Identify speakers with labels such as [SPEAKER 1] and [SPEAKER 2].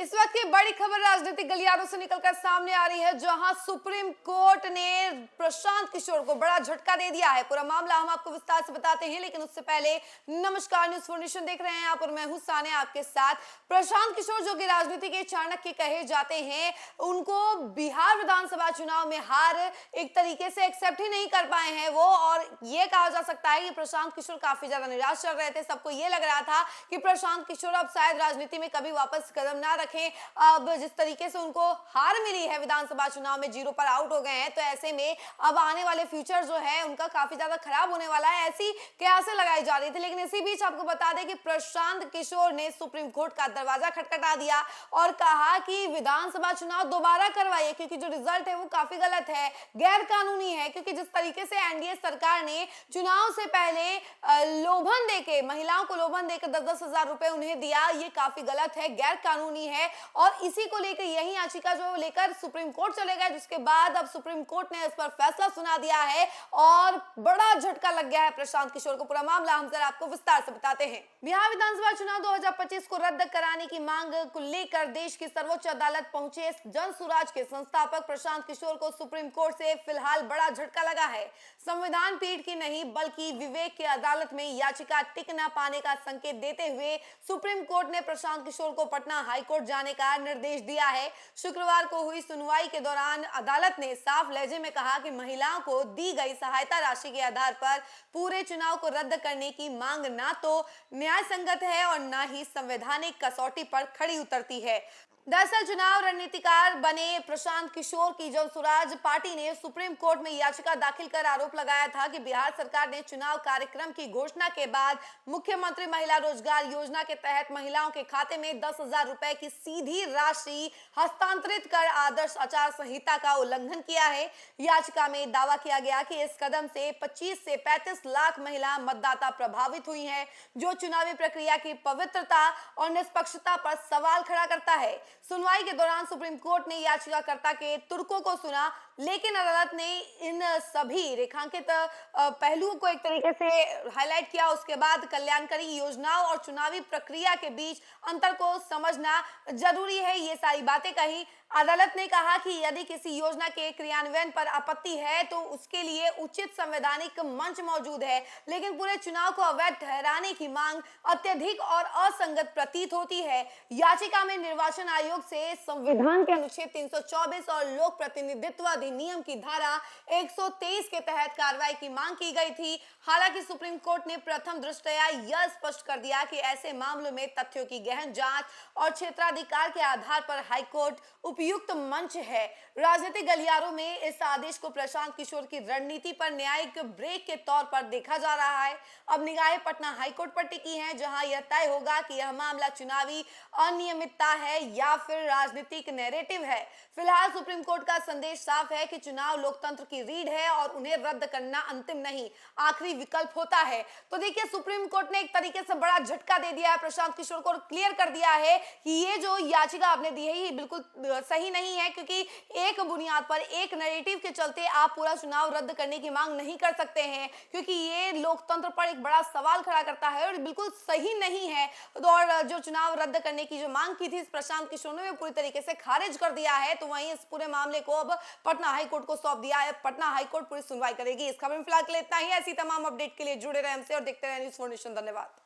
[SPEAKER 1] इस वक्त की बड़ी खबर राजनीतिक गलियारों से निकलकर सामने आ रही है, जहां सुप्रीम कोर्ट ने प्रशांत किशोर को बड़ा झटका दे दिया है। पूरा मामला हम आपको विस्तार से बताते हैं, लेकिन उससे पहले नमस्कार, न्यूज़ फॉर नेशन देख रहे हैं आप और मैं हूं सानिया आपके साथ। प्रशांत किशोर जो कि राजनीति के चाणक्य कहे जाते हैं, उनको बिहार विधानसभा चुनाव में हार एक तरीके से एक्सेप्ट ही नहीं कर पाए हैं वो, और ये कहा जा सकता है कि प्रशांत किशोर काफी ज्यादा निराश चल रहे थे। सबको ये लग रहा था कि प्रशांत किशोर अब शायद राजनीति में कभी वापस कदम ना रखें। अब जिस तरीके से उनको हार मिली है विधानसभा चुनाव में, 0 पर आउट हो गए हैं, तो ऐसे में अब आने वाले फ्यूचर जो है उनका काफी ज्यादा खराब होने वाला है, ऐसी कयासें लगाई जा रही थी। लेकिन इसी बीच आपको बता दें कि प्रशांत किशोर ने सुप्रीम कोर्ट का दरवाजा खटखटा दिया और कहा कि विधानसभा चुनाव दोबारा करवाइए, क्योंकि जो रिजल्ट है वो काफी गलत है, गैर कानूनी है। क्योंकि जिस तरीके से एनडीए सरकार ने चुनाव से पहले लोभन देके, महिलाओं को लोभन देकर 10-10 हजार रुपए उन्हें दिया, ये काफी गलत है, गैर कानूनी है। और इसी को लेकर यही याचिका जो लेकर सुप्रीम कोर्ट चले गए, जिसके बाद अब सुप्रीम कोर्ट ने इस पर फैसला सुना दिया है और बड़ा झटका लग गया है प्रशांत किशोर को। पूरा मामला हम जरा आपको विस्तार से बताते हैं। बिहार विधानसभा चुनाव 2025 को रद्द कराने की मांग को लेकर देश की सर्वोच्च अदालत पहुंचे जन सुराज के संस्थापक प्रशांत किशोर को सुप्रीम कोर्ट से फिलहाल बड़ा झटका लगा है। संविधान पीठ की नहीं बल्कि विवेक की अदालत में याचिका टिक न पाने का संकेत देते हुए सुप्रीम कोर्ट ने प्रशांत किशोर को पटना हाईकोर्ट जाने का निर्देश दिया है। शुक्रवार को हुई सुनवाई के दौरान अदालत ने साफ लहजे में कहा कि महिलाओं को दी गई सहायता राशि के आधार पर पूरे चुनाव को रद्द करने की मांग ना तो न्याय संगत है और ना ही संवैधानिक कसौटी पर खड़ी उतरती है। दरअसल चुनाव रणनीतिकार बने प्रशांत किशोर की जन सुराज पार्टी ने सुप्रीम कोर्ट में याचिका दाखिल कर आरोप लगाया था कि बिहार सरकार ने चुनाव कार्यक्रम की घोषणा के बाद मुख्यमंत्री महिला रोजगार योजना के तहत महिलाओं के खाते में 10,000 रुपए की सीधी राशि हस्तांतरित कर आदर्श आचार संहिता का उल्लंघन किया है। याचिका में दावा किया गया कि इस कदम से 25 से 35 लाख महिला मतदाता प्रभावित हुई हैं, जो चुनावी प्रक्रिया की पवित्रता और निष्पक्षता पर सवाल खड़ा करता है। सुनवाई के दौरान सुप्रीम कोर्ट ने याचिकाकर्ता के तुर्कों को सुना, लेकिन अदालत ने इन सभी रेखांकित पहलुओं को एक तरीके से हाईलाइट किया। उसके बाद कल्याणकारी योजनाओं और चुनावी प्रक्रिया के बीच अंतर को समझना जरूरी है, ये सारी बातें कही। अदालत ने कहा कि यदि किसी योजना के क्रियान्वयन पर आपत्ति है तो उसके लिए उचित संवैधानिक मंच मौजूद है, लेकिन पूरे चुनाव को अवैध ठहराने की मांग अत्यधिक और असंगत प्रतीत होती है। याचिका में निर्वाचन आयोग से संविधान के अनुच्छेद 324 और लोक प्रतिनिधित्व अधिनियम की धारा 123 के तहत कार्रवाई की मांग की गई थी। हालांकि सुप्रीम कोर्ट ने प्रथम दृष्टया यह स्पष्ट कर दिया कि ऐसे मामलों में तथ्यों की गहन जांच और क्षेत्राधिकार के आधार पर हाईकोर्ट उपयुक्त मंच है। राजनीतिक गलियारों में इस आदेश को प्रशांत किशोर की रणनीति पर न्यायिक ब्रेक के तौर पर देखा जा रहा है। अब निगाहें पटना हाईकोर्ट पर टिकी हैं, जहां यह तय होगा कि यह मामला चुनावी अनियमितता है या फिर राजनीतिक नैरेटिव है। फिलहाल सुप्रीम कोर्ट का संदेश साफ है कि चुनाव लोकतंत्र की रीढ़ है और उन्हें रद्द करना अंतिम नहीं, आखिरी विकल्प होता है। तो देखिए, सुप्रीम कोर्ट ने एक तरीके से बड़ा झटका दे दिया है प्रशांत किशोर को और क्लियर कर दिया है कि ये जो याचिका आपने दी है ये बिल्कुल सही नहीं है, क्योंकि एक बुनियाद पर एक नैरेटिव के चलते आप पूरा चुनाव रद्द करने की मांग नहीं कर सकते हैं, क्योंकि ये लोकतंत्र पर एक बड़ा सवाल खड़ा करता है और बिल्कुल सही नहीं है। तो और जो चुनाव रद्द करने की जो मांग की थी प्रशांत किशोर ने पूरी तरीके से खारिज कर दिया है। तो वहीं इस पूरे मामले को अब पटना हाईकोर्ट को सौंप दिया है। पटना हाईकोर्ट पूरी सुनवाई करेगी। इस खबर में फिलहाल के लिए इतना ही। ऐसी तमाम अपडेट के लिए जुड़े रहे हमसे और देखते रहे न्यूज़ फॉर नेशन। धन्यवाद।